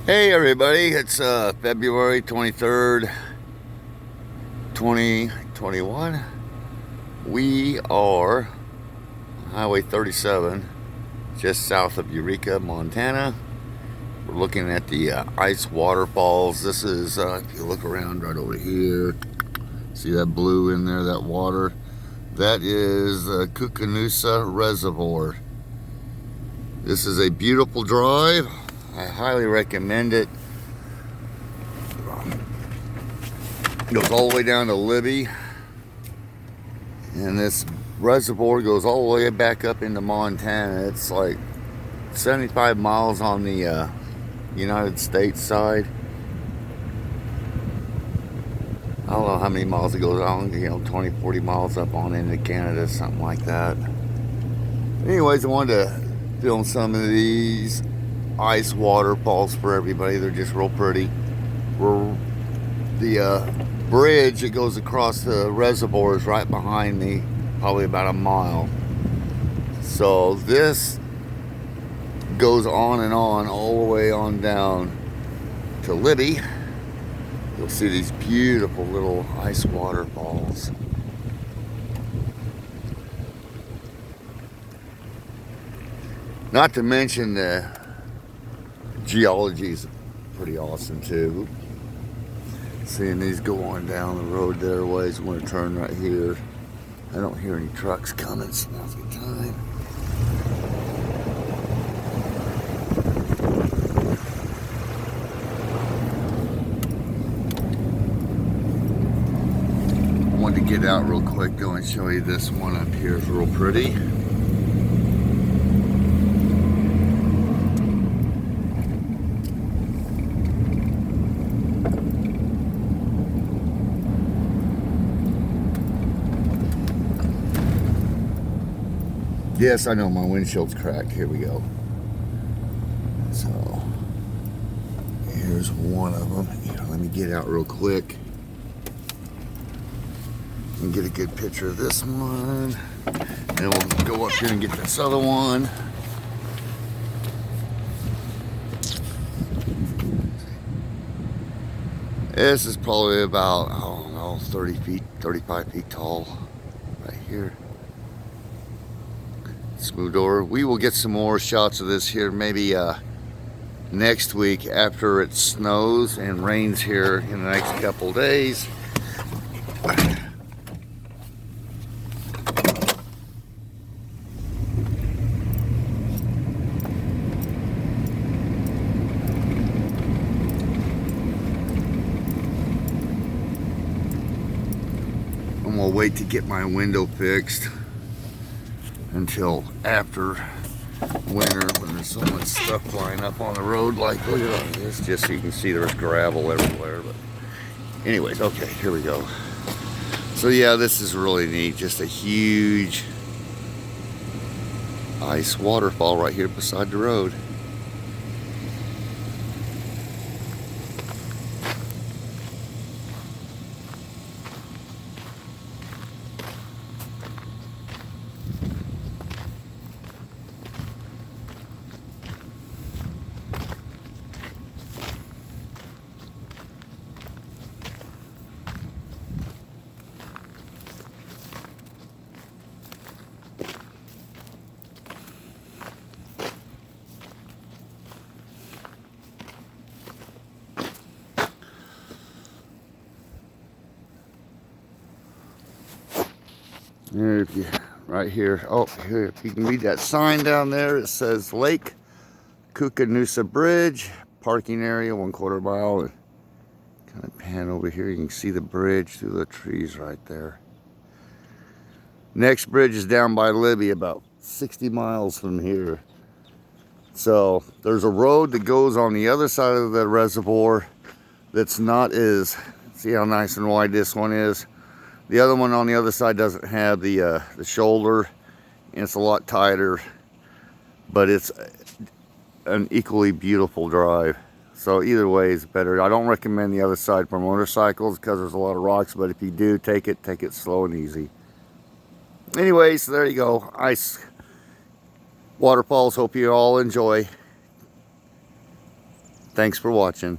Hey everybody, it's February 23rd, 2021. We are on Highway 37, just south of Eureka, Montana. We're looking at the ice waterfalls. This is, if you look around right over here, see that blue in there, that water? That is the Kookanusa Reservoir. This is a beautiful drive. I highly recommend it. It goes all the way down to Libby, and this reservoir goes all the way back up into Montana. It's like 75 miles on the United States side. I don't know how many miles it goes on, 20, 40 miles up on into Canada, something like that. Anyways, I wanted to film some of these ice waterfalls for everybody. They're just real pretty. The bridge that goes across the reservoir is right behind me, probably about a mile. So this goes on and on all the way on down to Libby. You'll see these beautiful little ice waterfalls. Not to mention the geology is pretty awesome too. Seeing these go on down the road there ways. I'm going to turn right here. I don't hear any trucks coming, so now's a good time. I wanted to get out real quick though and show you this one up here. It's real pretty. Yes, I know my windshield's cracked. Here we go. So, here's one of them. Here, let me get out real quick and get a good picture of this one. And we'll go up here and get this other one. This is probably about, I don't know, 30 feet, 35 feet tall right here. Smooth over. We will get some more shots of this here maybe next week after it snows and rains here in the next couple days. I'm gonna wait to get my window fixed until after winter when there's so much stuff flying up on the road. Like, look at this, just so you can see there's gravel everywhere. But anyways, okay, here we go. So yeah, this is really neat. Just a huge ice waterfall right here beside the road. Here, if you, right here, oh, here, if you can read that sign down there, it says Lake Kookanusa Bridge, parking area, 1/4 mile. And kind of pan over here, you can see the bridge through the trees right there. Next bridge is down by Libby, about 60 miles from here. So there's a road that goes on the other side of the reservoir that's not as, see how nice and wide this one is. The other one on the other side doesn't have the shoulder, and it's a lot tighter, but it's an equally beautiful drive. So either way is better. I don't recommend the other side for motorcycles because there's a lot of rocks, but if you do take it slow and easy. Anyways, there you go. Ice waterfalls. Hope you all enjoy. Thanks for watching.